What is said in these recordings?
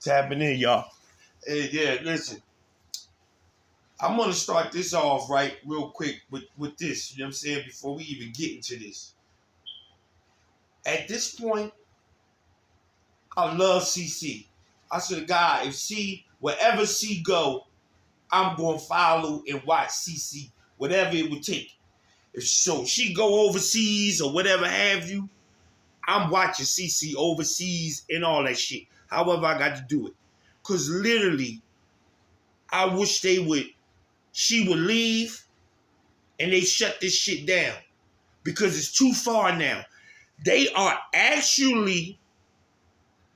Tapping in, y'all. Hey, yeah, listen. I'm gonna start this off right real quick with this. You know what I'm saying? Before we even get into this. At this point, I love CC. I said, God, if C, wherever C go, I'm gonna follow and watch CC, whatever it would take. If so, she go overseas or whatever have you, I'm watching CC overseas and all that shit. However I got to do it. Cause literally, I wish she would leave and they shut this shit down. Because it's too far now. They are actually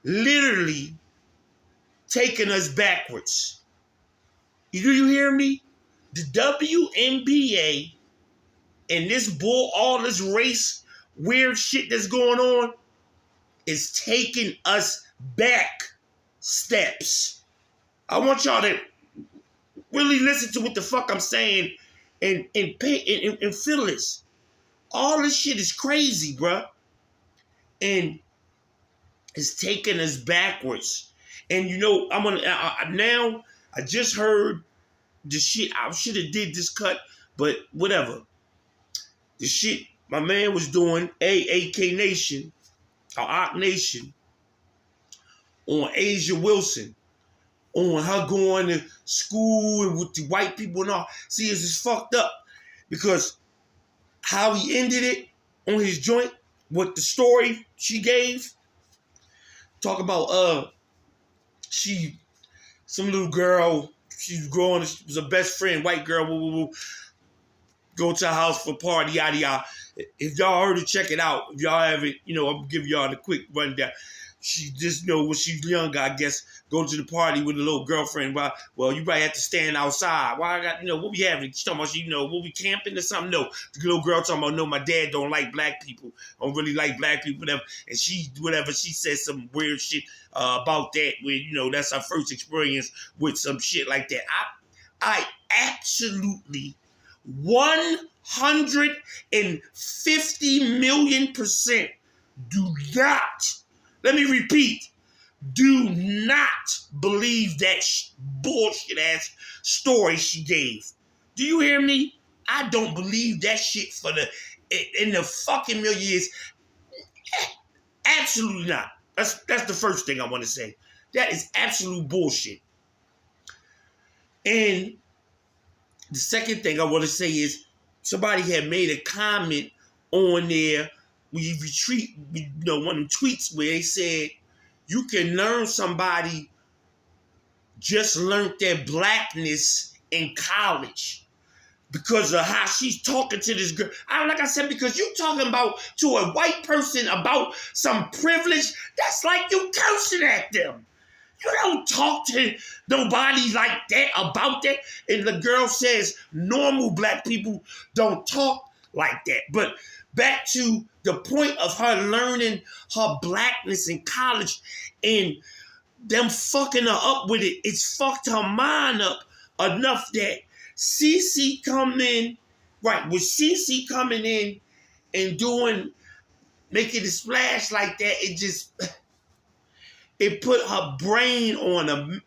literally taking us backwards. Do you hear me? The WNBA and this all this race, weird shit that's going on is taking us back steps. I want y'all to really listen to what the fuck I'm saying and feel this. All this shit is crazy, bruh. And it's taking us backwards. And you know, now I just heard the shit. I should have did this cut, but whatever. The shit my man was doing, AAK Nation, or Ock Nation, on Asia Wilson, on her going to school and with the white people and all. See, it's just fucked up because how he ended it on his joint with the story she gave. Talk about some little girl, she's growing, she was a best friend, white girl, go to her house for a party, yada yada. If y'all heard it, check it out. If y'all haven't, I'll give y'all the quick rundown. She just when she's younger, I guess, go to the party with a little girlfriend. Well, you probably have to stand outside. Why I got, what we having? She talking about, what we camping or something? No. The little girl talking about, no, my dad don't like black people. I don't really like black people, whatever. And she said some weird shit about that, where, that's her first experience with some shit like that. I absolutely 150,000,000% do not, let me repeat, do not believe that bullshit ass story she gave. Do you hear me? I don't believe that shit in the fucking million years. Absolutely not. That's the first thing I want to say. That is absolute bullshit. And the second thing I want to say is somebody had made a comment on there when you retweet, one of them tweets where they said you can learn somebody just learned their blackness in college because of how she's talking to this girl. Like I said, because you talking about to a white person about some privilege, that's like you cursing at them. You don't talk to nobody like that about that. And the girl says normal black people don't talk like that. But back to the point of her learning her blackness in college and them fucking her up with it, it's fucked her mind up enough that CC coming in, right, with CC coming in and making a splash like that, it put her brain on a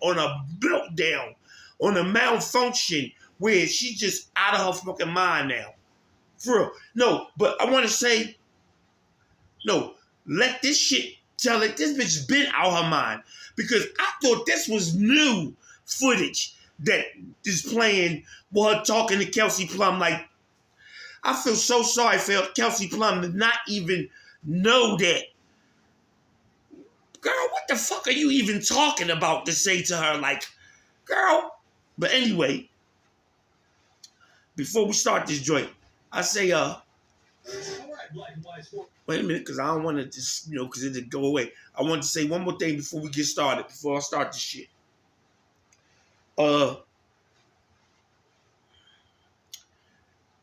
meltdown, on a malfunction where she's just out of her fucking mind now. For real. No, but I want to say, no, let this shit tell it. This bitch been out her mind because I thought this was new footage that is playing with her talking to Kelsey Plum. Like, I feel so sorry for Kelsey Plum to not even know that. Girl, what the fuck are you even talking about to say to her? Like, girl. But anyway, before we start this joint, I say, wait a minute, because I don't want to just, because it didn't go away. I want to say one more thing before we get started, before I start this shit. To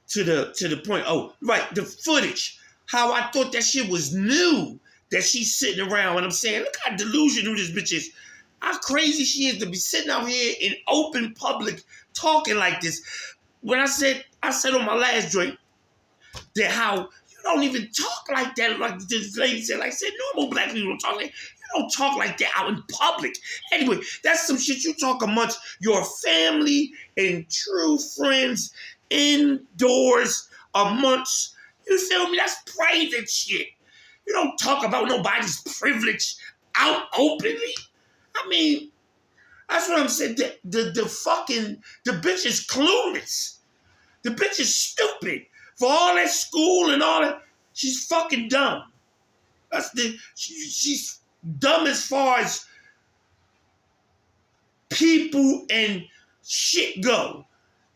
the point, right, the footage, how I thought that shit was new, that she's sitting around, and I'm saying, look how delusional this bitch is. How crazy she is to be sitting out here in open public talking like this. When I said on my last joint that how you don't even talk like that, like this lady said, like I said, normal black people don't talk like, you don't talk like that out in public. Anyway, that's some shit you talk amongst your family and true friends indoors amongst, you feel me? That's private shit. You don't talk about nobody's privilege out openly. I mean, that's what I'm saying. The bitch is clueless. The bitch is stupid. For all that school and all that, she's fucking dumb. She's dumb as far as people and shit go.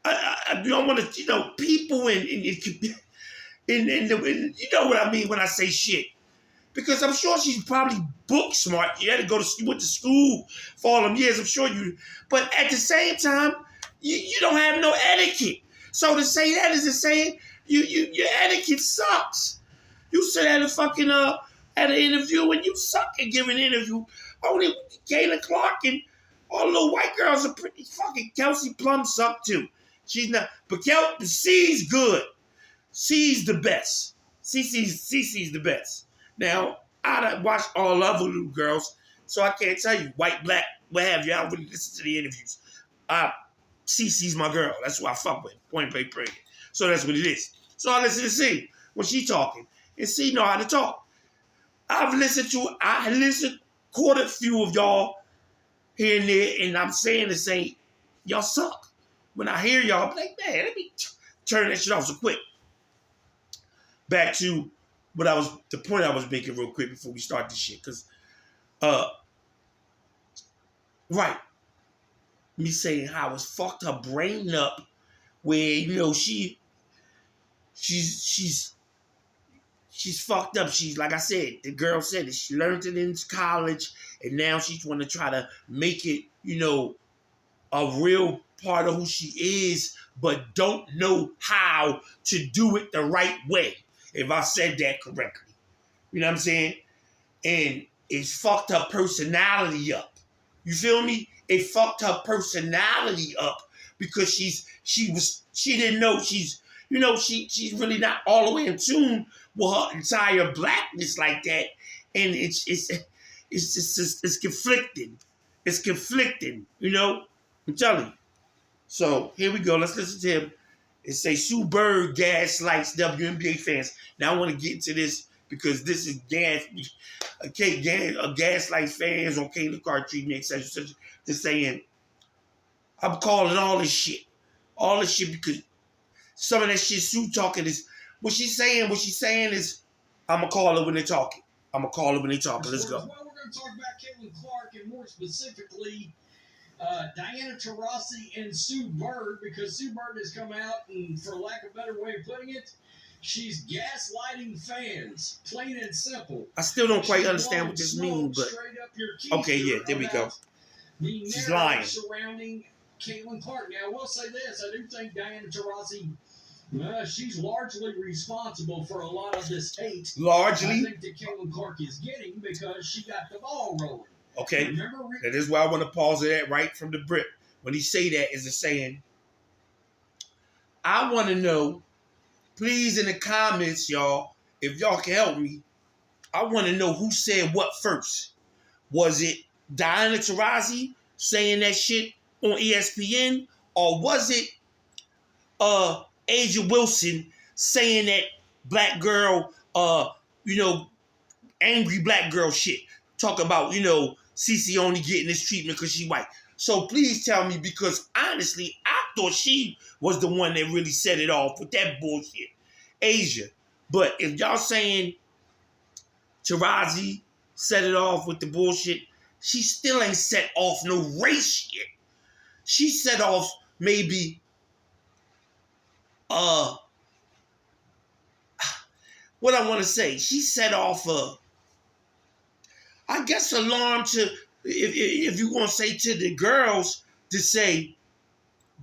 I don't want to, people and you know what I mean when I say shit. Because I'm sure she's probably book smart. You had to went to school for all them years. I'm sure you, but at the same time, you don't have no etiquette. So to say that is to say your etiquette sucks. You sit at a fucking at an interview and you suck at giving an interview. Only Caitlin Clark and all the little white girls are pretty. Fucking Kelsey Plum suck too. She's not, but C's good. C's the best. Cece's the best. Now, I watched all other little girls, so I can't tell you, white, black, what have you. I really listen to the interviews. Cece's my girl. That's who I fuck with. Point blank period. So that's what it is. So I listen to C when she talking. And C know how to talk. I caught a few of y'all here and there, and I'm saying the same, y'all suck. When I hear y'all, I'm like, man, let me turn that shit off so quick. Back to the point I was making real quick before we start this shit. Because, right. Me saying how it's fucked her brain up where, she's fucked up. She's, like I said, the girl said it. She learned it in college, and now she's want to try to make it, a real part of who she is, but don't know how to do it the right way, if I said that correctly. You know what I'm saying? And it's fucked her personality up. You feel me? It fucked her personality up because she didn't know she's really not all the way in tune with her entire blackness like that. And it's conflicting. It's conflicting, I'm telling you. So here we go. Let's listen to him. It say Sue Bird gaslights WNBA fans. Now I want to get into this because this is gaslight fans on Caitlin Clark treatment, etc. Just saying, I'm calling all this shit. All this shit because some of that shit Sue talking is, what she's saying is, I'm going to call her when they're talking. Let's go. Well, we're going to talk about Caitlin Clark and more specifically Diana Taurasi and Sue Bird, because Sue Bird has come out and, for lack of a better way of putting it, she's gaslighting fans, plain and simple. I still don't quite understand what this means, but okay, yeah, there we go. She's lying surrounding Caitlin Clark. Now, I will say this: I do think Diana Taurasi, she's largely responsible for a lot of this hate. Largely, I think that Caitlin Clark is getting because she got the ball rolling. Okay, that is why I want to pause it at right from the brick. When he say that, is a saying, I want to know, please in the comments, y'all, if y'all can help me, I want to know who said what first. Was it Diana Taurasi saying that shit on ESPN, or was it Asia Wilson saying that black girl, angry black girl shit? Talk about, Cece only getting this treatment because she white. So please tell me, because honestly, I thought she was the one that really set it off with that bullshit. Asia. But if y'all saying Taurasi set it off with the bullshit, she still ain't set off no race shit. She set off maybe what I want to say. She set off I guess alarm to, if you want to say to the girls, to say,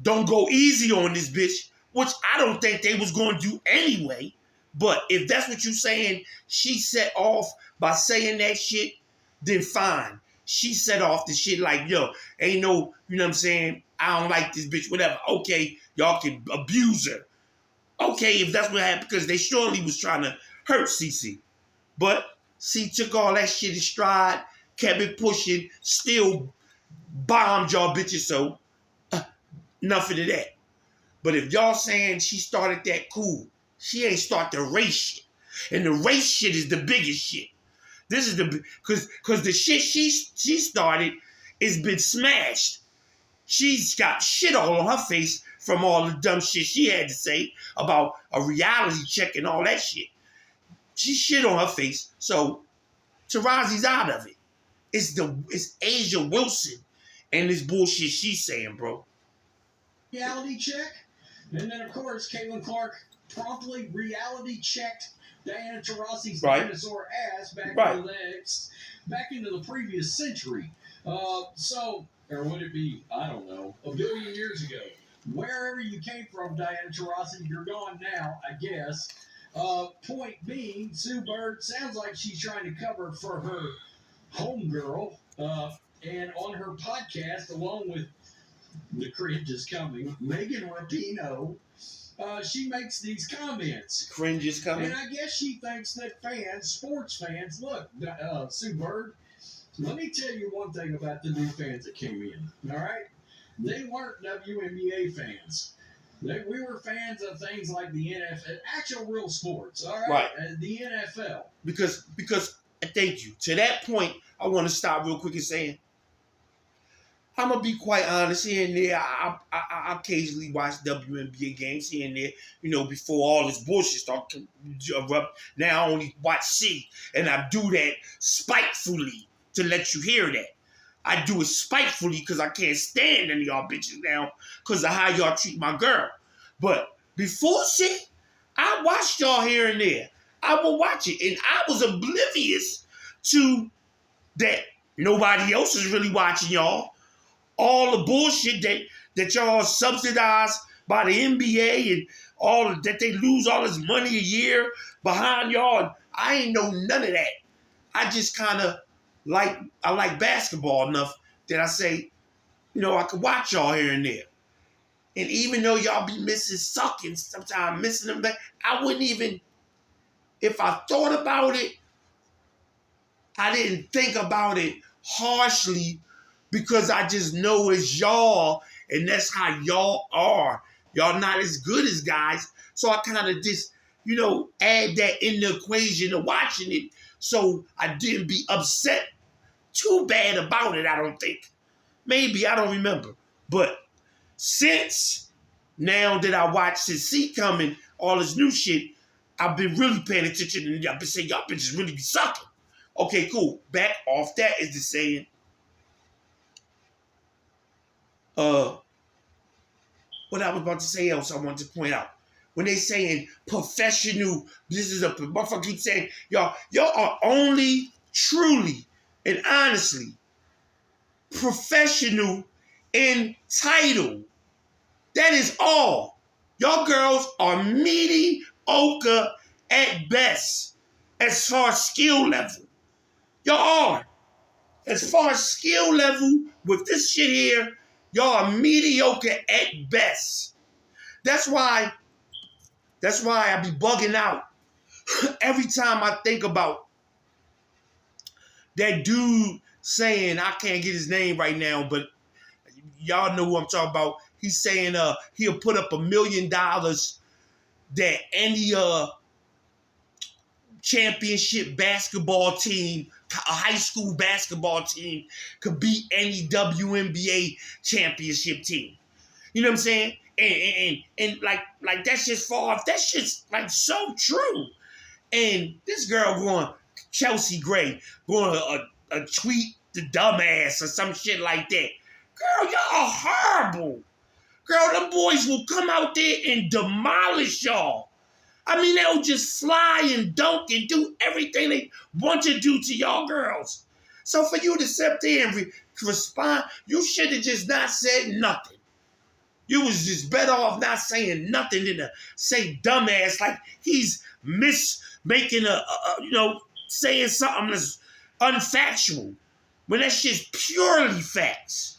don't go easy on this bitch, which I don't think they was going to do anyway. But if that's what you're saying, she set off by saying that shit, then fine. She set off the shit like, yo, ain't no, you know what I'm saying, I don't like this bitch, whatever. Okay, y'all can abuse her. Okay, if that's what happened, because they surely was trying to hurt Cece. But C took all that shit in stride, kept it pushing, still bombed y'all bitches, so nothing of that. But if y'all saying she started that, cool. She ain't start the race shit. And the race shit is the biggest shit. This is the, cause the shit she started has been smashed. She's got shit all on her face from all the dumb shit she had to say about a reality check and all that shit. She shit on her face, so Tarazi's out of it. It's Asia Wilson and this bullshit she's saying, bro. Reality check. And then, of course, Caitlin Clark promptly reality checked Diana Taurasi's dinosaur ass back into the previous century. Or would it be, I don't know, a billion years ago? Wherever you came from, Diana Taurasi, you're gone now, I guess. Point being, Sue Bird sounds like she's trying to cover for her homegirl. And on her podcast, along with The Cringe is Coming, Megan Rapinoe, she makes these comments. Cringe is coming. And I guess she thinks that sports fans, look, Sue Bird, let me tell you one thing about the new fans that came in, all right? They weren't WNBA fans. We were fans of things like the NFL, actual real sports, all right? The NFL. Because, thank you. To that point, I want to stop real quick and say, I'm going to be quite honest here and there. I occasionally watch WNBA games here and there, before all this bullshit started to erupt. Now I only watch C, and I do that spitefully to let you hear that. I do it spitefully because I can't stand any of y'all bitches now because of how y'all treat my girl. But before C, I watched y'all here and there. I will watch it, and I was oblivious to that nobody else is really watching y'all. All the bullshit that y'all subsidized by the NBA and all that they lose all this money a year behind y'all. I ain't know none of that. I just kind of like basketball enough that I say, I could watch y'all here and there. And even though y'all be sucking, sometimes missing them back, I wouldn't even, if I thought about it, I didn't think about it harshly because I just know it's y'all and that's how y'all are. Y'all not as good as guys. So I kind of just, add that in the equation of watching it so I didn't be upset too bad about it, I don't think. Maybe, I don't remember. But since now that I watched C coming, all this new shit, I've been really paying attention and I've been saying, y'all bitches really be sucking. Okay, cool. Back off that is the saying, what I was about to say else I wanted to point out. When they saying professional, this is a motherfucker keep saying, y'all are only truly and honestly professional in title. That is all. Y'all girls are mediocre at best as far as skill level. Y'all are. As far as skill level with this shit here, y'all are mediocre at best. That's why I be bugging out every time I think about that dude saying, I can't get his name right now, but y'all know who I'm talking about. He's saying he'll put up $1 million that any championship basketball team, a high school basketball team, could beat any WNBA championship team. You know what I'm saying? And like that's just far off. That shit's like so true. And this girl going, Chelsea Gray, going to tweet the dumbass or some shit like that. Girl, y'all are horrible. Girl, them boys will come out there and demolish y'all. I mean, they'll just fly and dunk and do everything they want to do to y'all girls. So for you to sit there and respond, you should have just not said nothing. You was just better off not saying nothing than to say dumbass like he's making saying something that's unfactual when that shit's purely facts.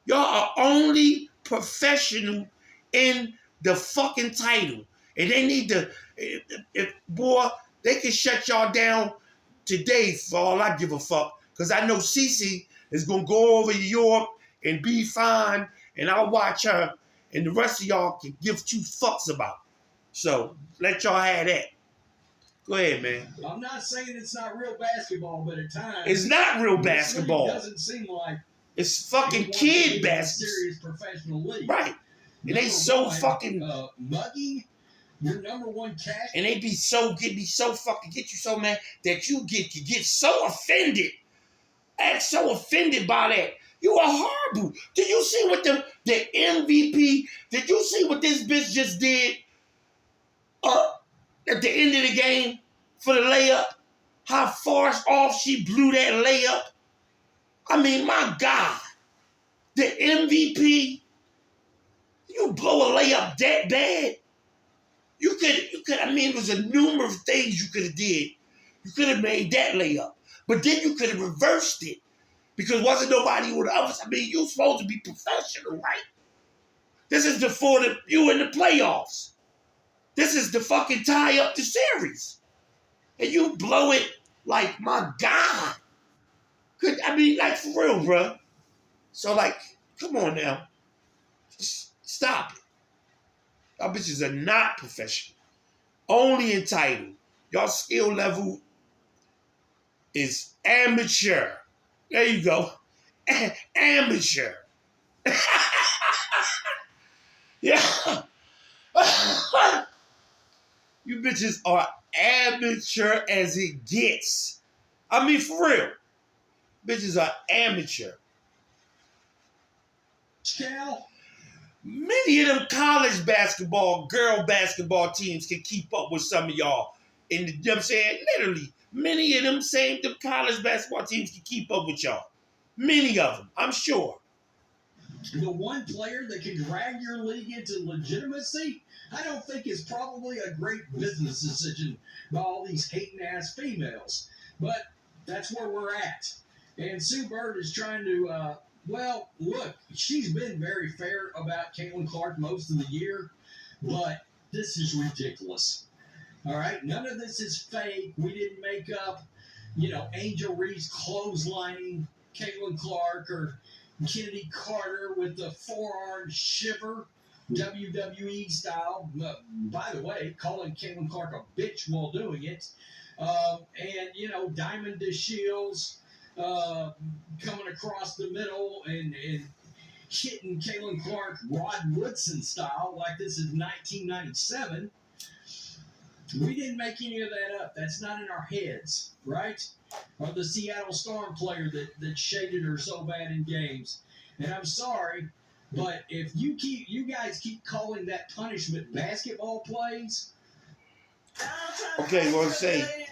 Y'all are only professional in the fucking title. And they need to, boy, they can shut y'all down today for all I give a fuck. Because I know Cece is going to go over to Europe and be fine, and I'll watch her, and the rest of y'all can give two fucks about. So let y'all have that. Go ahead, man. I'm not saying it's not real basketball, but at times it's not real this basketball. league doesn't seem like it's fucking kid basketball. Serious professional league, right? And they so fucking mugging. Your number one cash, and they be so get you so mad that you get so offended, act so offended by that. You are horrible. Did you see what the MVP? Did you see what this bitch just did? At the end of the game for the layup, how far off she blew that layup. I mean, my God, the MVP. You blow a layup that bad? You could. I mean, it was a numerous things you could have did. You could have made that layup, but then you could have reversed it because wasn't nobody on the other side. I mean, you're supposed to be professional, right? This is for you in the playoffs. This is to fucking tie up the series, and you blow it like, my God. I mean, like, for real, bro. So, like, come on now, just stop it. Y'all bitches are not professional. Only entitled. Y'all skill level is amateur. There you go. Amateur. Yeah. You bitches are amateur as it gets. I mean, for real. Bitches are amateur. Cal. Many of them college basketball, girl basketball teams can keep up with some of y'all. And you know what I'm saying? Literally, many of them them college basketball teams can keep up with y'all. Many of them, I'm sure. The one player that can drag your league into legitimacy, I don't think is probably a great business decision by all these hating ass females. But that's where we're at. And Sue Bird is trying to, well, look, she's been very fair about Caitlin Clark most of the year, but this is ridiculous. All right? None of this is fake. We didn't make up, Angel Reese clotheslining Caitlin Clark or Kennedy Carter with the forearm shiver, WWE style. By the way, calling Caitlin Clark a bitch while doing it. And, Diamond DeShields coming across the middle and hitting Caitlin Clark Rod Woodson style like this is 1997. We didn't make any of that up. That's not in our heads, right? Or the Seattle Storm player that shaded her so bad in games. And I'm sorry, but if you guys keep calling that punishment basketball plays. Okay, well, say,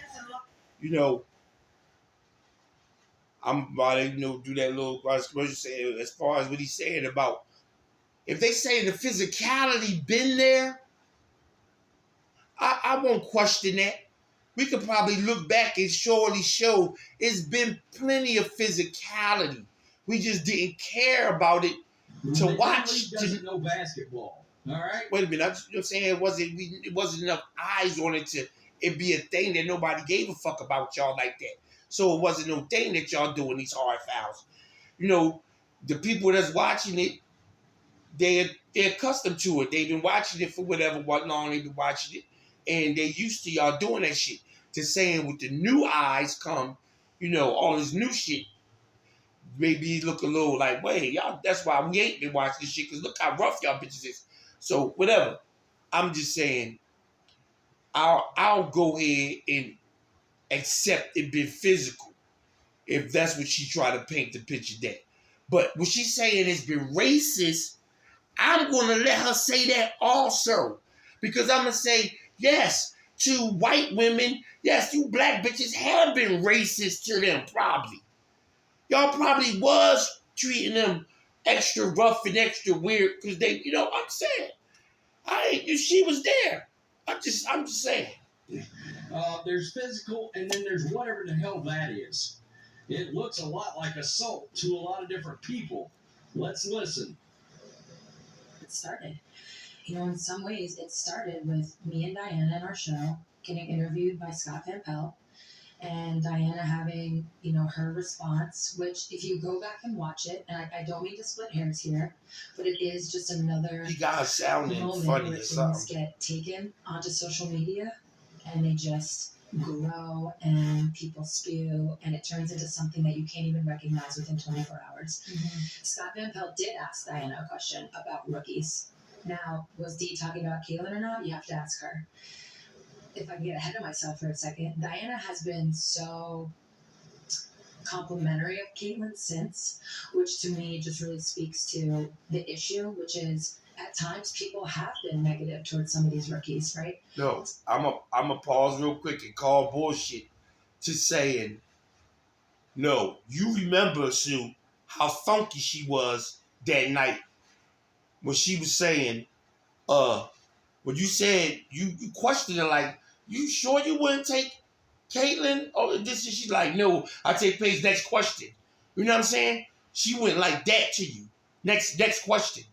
I'm about to, do that little commercial saying as far as what he's saying about if they say the physicality been there, I won't question that. We could probably look back and surely show it's been plenty of physicality. We just didn't care about it to watch. Doesn't know basketball. All right. Wait a minute. I'm saying it wasn't enough eyes on it to it be a thing that nobody gave a fuck about y'all like that. So it wasn't no thing that y'all doing these hard fouls. The people that's watching it, they're accustomed to it. They've been watching it for what long they've been watching it. And they used to y'all doing that shit. To saying with the new eyes come, all this new shit. Maybe look a little like, wait, y'all, that's why we ain't been watching this shit, because look how rough y'all bitches is. So, whatever. I'm just saying, I'll go ahead and accept it being physical if that's what she tried to paint the picture that. But what she's saying has been racist, I'm going to let her say that also. Because I'm going to say, yes, to white women, yes, you black bitches have been racist to them, probably. Y'all probably was treating them extra rough and extra weird because they, I'm saying. She was there. I'm just saying. There's physical, and then there's whatever the hell that is. It looks a lot like assault to a lot of different people. Let's listen. It started. In some ways, it started with me and Diana in our show getting interviewed by Scott Van Pelt. and Diana having, her response, which if you go back and watch it, and I don't mean to split hairs here, but it is just another You guys sounding moment funny where or things something. get taken onto social media and they just grow and people spew and it turns into something that you can't even recognize within 24 hours. Mm-hmm. Scott Van Pelt did ask Diana a question about rookies. Now, was Dee talking about Caitlin or not? You have to ask her. If I can get ahead of myself for a second, Diana has been so complimentary of Caitlin since, which to me just really speaks to the issue, which is at times people have been negative towards some of these rookies, right? No, I'm a pause real quick and call bullshit to saying, no, you remember, Sue, how funky she was that night when she was saying, when you said, you questioned her like, you sure you wouldn't take Caitlin? Oh, this is, she's like, no, I take Paige, next question. You know what I'm saying? She went like that to you. Next question.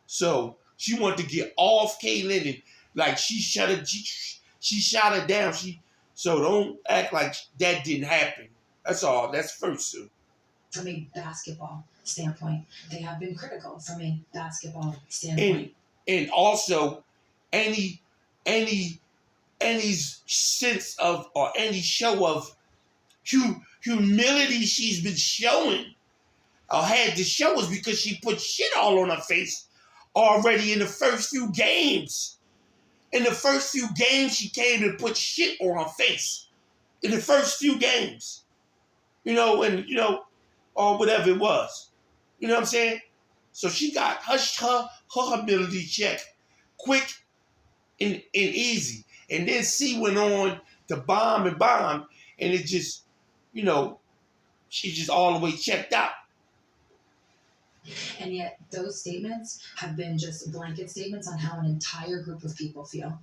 So she wanted to get off Caitlin and like she shut her down. So don't act like that didn't happen. That's all. That's first, Sue. From a basketball standpoint, they have been critical from a basketball standpoint. And also any sense of or any show of humility she's been showing or had to show us because she put shit all on her face already in the first few games. In the first few games, she came and put shit on her face. In the first few games. Or whatever it was. You know what I'm saying? So she got her humility check quick and easy. And then C went on to bomb, and it just, she just all the way checked out. And yet those statements have been just blanket statements on how an entire group of people feel.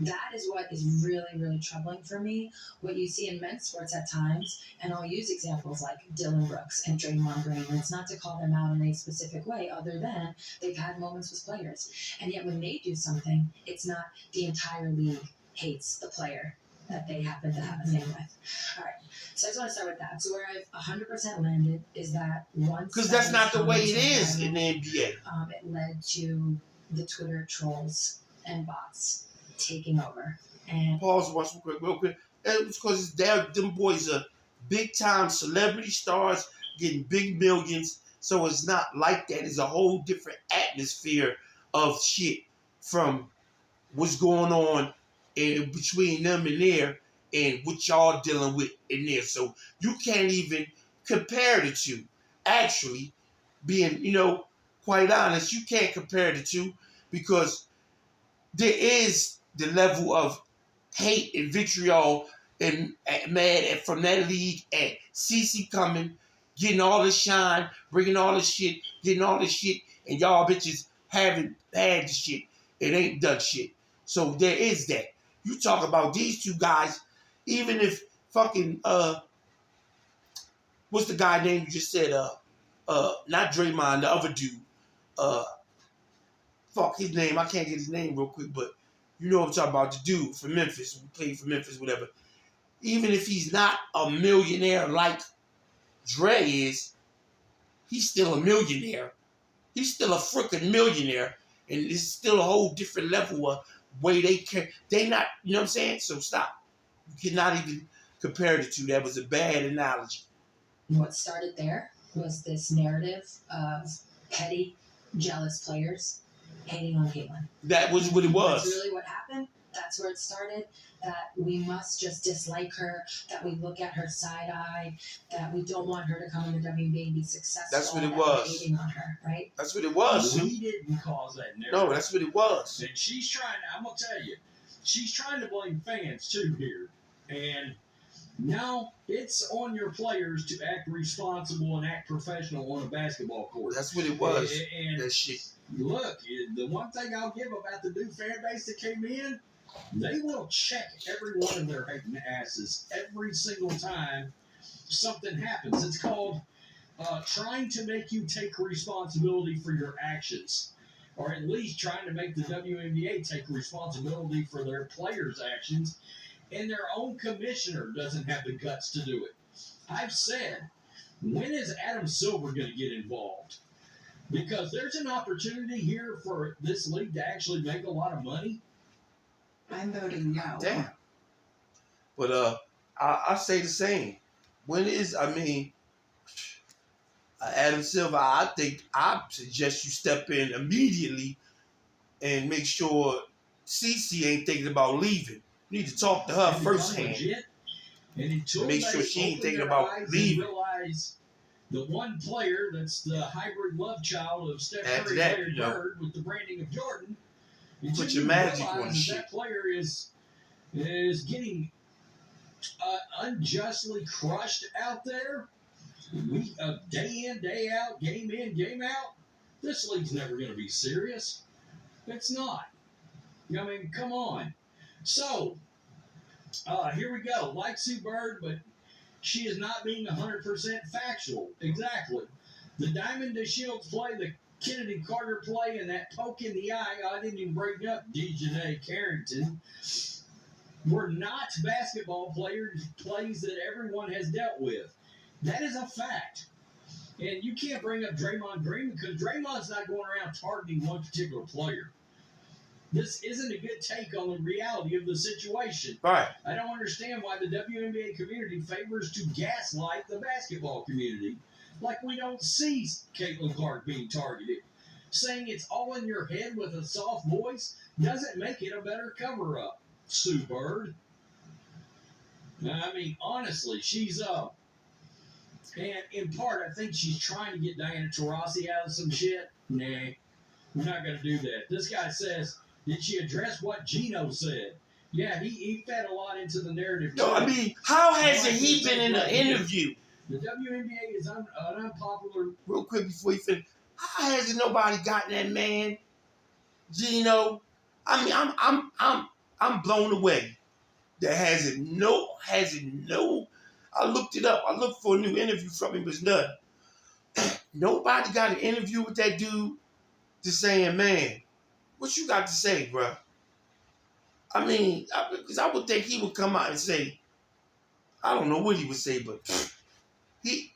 That is what is really, really troubling for me. What you see in men's sports at times, and I'll use examples like Dylan Brooks and Draymond Green, and it's not to call them out in a specific way other than they've had moments with players. And yet when they do something, it's not the entire league hates the player that they happen to have a thing with. All right. So I just want to start with that. So where I've 100% landed is that once... Because that's not the way it is in the NBA. It led to the Twitter trolls and bots taking over. And pause real quick. It was because them boys are big time celebrity stars getting big millions. So it's not like that. It's a whole different atmosphere of shit from what's going on between them and there and what y'all dealing with in there. So you can't even compare the two. Actually, being, quite honest, you can't compare the two because there is the level of hate and vitriol and mad from that league and CeCe coming, getting all the shine, bringing all the shit, getting all the shit, and y'all bitches haven't had the shit. It ain't done shit. So there is that. You talk about these two guys, even if fucking what's the guy name you just said? Not Draymond, the other dude. Fuck his name. I can't get his name real quick, but you know what I'm talking about. The dude from Memphis, who played for Memphis, whatever. Even if he's not a millionaire like Dre is, he's still a millionaire. He's still a freaking millionaire. And it's still a whole different level of way they not, you know what I'm saying? So stop. You cannot even compare the two. That was a bad analogy. What started there was this narrative of petty, jealous players hating on Caitlin. That was what it was. That's really what happened. That's where it started. That we must just dislike her, that we look at her side-eye, that we don't want her to come in the WNBA and be successful. That's what it was. Hating on her, right? That's what it was. We didn't cause that narrative. No, that's what it was. And she's trying, I'm going to tell you, she's trying to blame fans too here. And now it's on your players to act responsible and act professional on a basketball court. That's what it was. And that shit. Look, the one thing I'll give about the new fan base that came in, they will check every one of their asses every single time something happens. It's called trying to make you take responsibility for your actions, or at least trying to make the WNBA take responsibility for their players' actions. and their own commissioner doesn't have the guts to do it. I've said, when is Adam Silver going to get involved? Because there's an opportunity here for this league to actually make a lot of money. I'm voting no. Damn. But I say the same. When is Adam Silver? I suggest you step in immediately and make sure Cece ain't thinking about leaving. You need to talk to her firsthand. And until Make sure she ain't thinking about leaving. Realize the one player that's the hybrid love child of Steph Curry, Larry Bird, with the branding of Jordan. Put your magic on shit. That player is getting unjustly crushed out there. Day in, day out, game in, game out. This league's never going to be serious. It's not. I mean, come on. So, here we go. Like Sue Bird, but she is not being 100% factual. Exactly. The Diamond DeShields play, the Kennedy Carter play, and that poke in the eye, I didn't even bring up Dejanay Carrington, were not basketball plays that everyone has dealt with. That is a fact. And you can't bring up Draymond Green because Draymond's not going around targeting one particular player. This isn't a good take on the reality of the situation. Right. I don't understand why the WNBA community favors to gaslight the basketball community like we don't see Caitlin Clark being targeted. Saying it's all in your head with a soft voice doesn't make it a better cover-up, Sue Bird. I mean, honestly, she's up. And in part, I think she's trying to get Diana Taurasi out of some shit. Nah, we're not going to do that. This guy says, did she address what Gino said? Yeah, he fed a lot into the narrative. No, I mean, how hasn't he been in an interview? The WNBA is an unpopular. Real quick before you finish, how hasn't nobody gotten that man, Gino? I mean, I'm blown away. That hasn't no. I looked it up. I looked for a new interview from him. It was none. Nobody got an interview with that dude just saying, man, what you got to say, bro? I mean, because I would think he would come out and say, I don't know what he would say, but that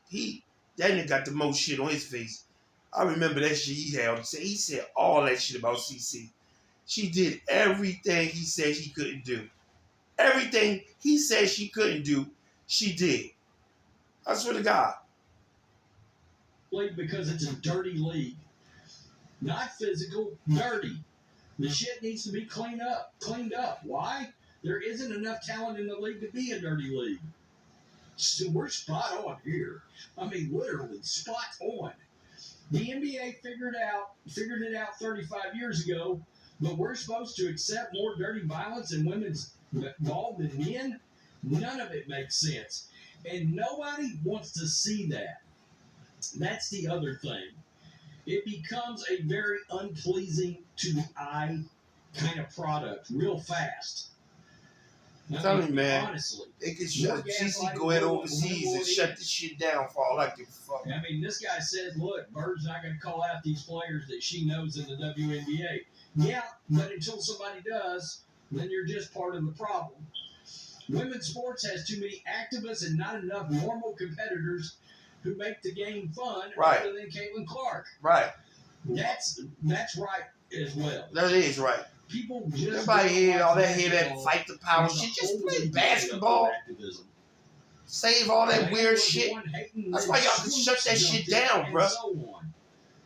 nigga got the most shit on his face. I remember that shit he had to say. He said all that shit about CC. She did everything he said she couldn't do. Everything he said she couldn't do, she did. I swear to God. Because it's a dirty league. Not physical, dirty. The shit needs to be cleaned up. Why? There isn't enough talent in the league to be a dirty league. So we're spot on here. I mean, literally, spot on. The NBA figured it out 35 years ago, but we're supposed to accept more dirty violence in women's golf than men? None of it makes sense. And nobody wants to see that. That's the other thing. It becomes a very unpleasing to the eye kind of product real fast. I'm telling you, man. Honestly. It can CC go ahead overseas and shut this shit down for all I give a fuck. I mean, this guy says, look, Bird's not going to call out these players that she knows in the WNBA. Yeah, but until somebody does, then you're just part of the problem. Women's sports has too many activists and not enough normal competitors who make the game fun other than Caitlin Clark. Right. That's right as well. That is right. People just everybody hear all that fight the power shit. Just play basketball. Save all that weird shit. That's why y'all can shut that shit down, bro.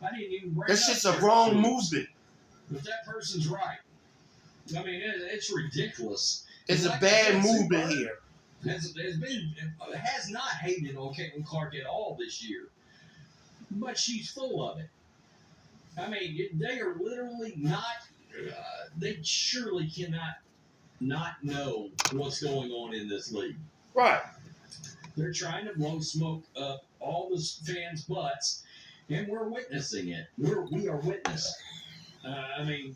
That shit's a wrong movement. But that person's right. I mean, it's ridiculous. It's a bad movement here. Has not hated on Caitlin Clark at all this year, but she's full of it. I mean, they are literally not. They surely cannot not know what's going on in this league. Right. They're trying to blow smoke up all the fans' butts, and we're witnessing it. We are witness. I mean,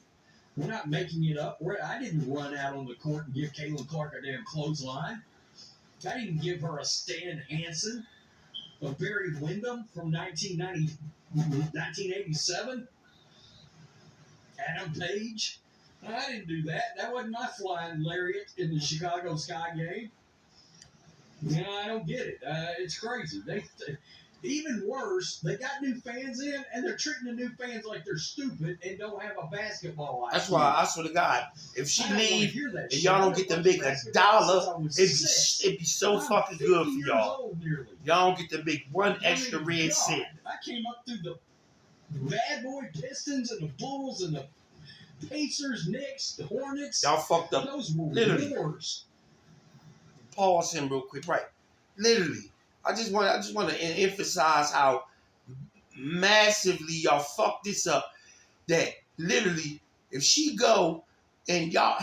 we're not making it up. I didn't run out on the court and give Caitlin Clark a damn clothesline. I didn't give her a Stan Hansen, a Barry Windham from 1987, Adam Page. I didn't do that. That wasn't my flying lariat in the Chicago Sky game. Yeah, I don't get it. It's crazy. Even worse, they got new fans in, and they're treating the new fans like they're stupid and don't have a basketball IQ. That's why I swear to God, if she I don't wanna leave hear that and shit. y'all I've don't been get to watching make a basketball since I dollar, was it'd six. be so I'm fucking 50 good for years y'all. old nearly. Y'all don't get to make one I mean, extra red God, cent. I came up through the bad boy Pistons and the Bulls and the Pacers, Knicks, the Hornets. Y'all fucked up. Those were Literally. wars. Pause him real quick. Right. Literally. I just want to emphasize how massively y'all fucked this up. That literally, if she go and y'all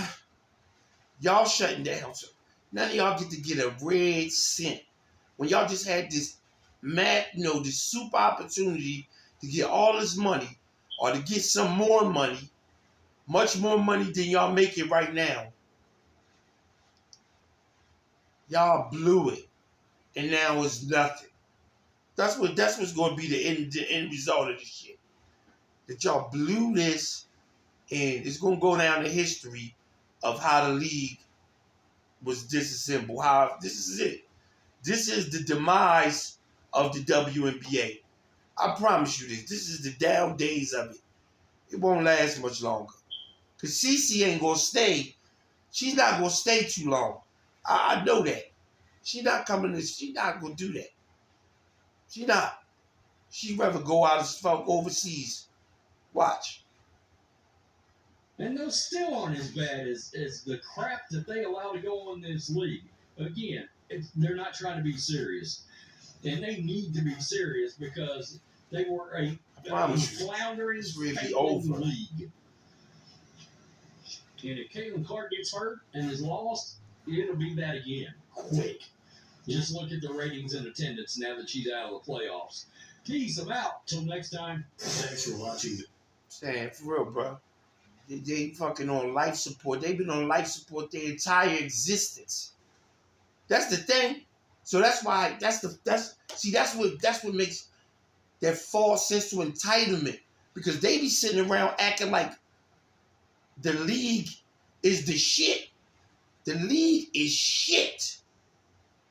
shutting down, so none of y'all get to get a red cent. When y'all just had this this super opportunity to get all this money or to get some more money, much more money than y'all making right now. Y'all blew it. And now it's nothing. That's what's going to be the end result of this shit. That y'all blew this, and it's going to go down in history of how the league was disassembled. How this is it. This is the demise of the WNBA. I promise you this. This is the down days of it. It won't last much longer. Because Cece ain't going to stay. She's not going to stay too long. I know that. She's not going to do that. She's not. She'd rather go out and overseas. Watch. And those still aren't as bad as the crap that they allow to go on this league. Again, they're not trying to be serious. And they need to be serious because they were a floundering, failing league. And if Caitlin Clark gets hurt and is lost, it'll be that again. Quick. Just look at the ratings and attendance now that she's out of the playoffs. Peace, I'm out. Till next time. Thanks for watching. Saying for real, bro. They fucking on life support. They've been on life support their entire existence. That's the thing. So that's why that's what makes that false sense of entitlement. Because they be sitting around acting like the league is the shit. The league is shit.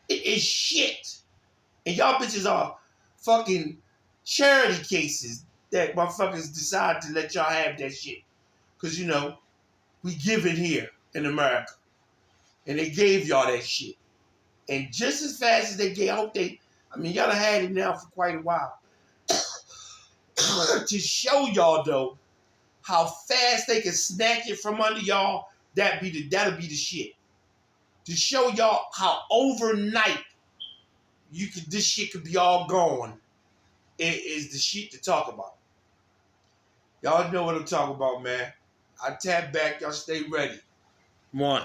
It is shit. And y'all bitches are fucking charity cases that motherfuckers decide to let y'all have that shit. Because, we give it here in America. And they gave y'all that shit. And just as fast as they gave, y'all done had it now for quite a while. To show y'all, though, how fast they can snatch it from under y'all, that'll be the shit. To show y'all how overnight this shit could be all gone. It is the shit to talk about. Y'all know what I'm talking about, man. I tap back. Y'all stay ready. One.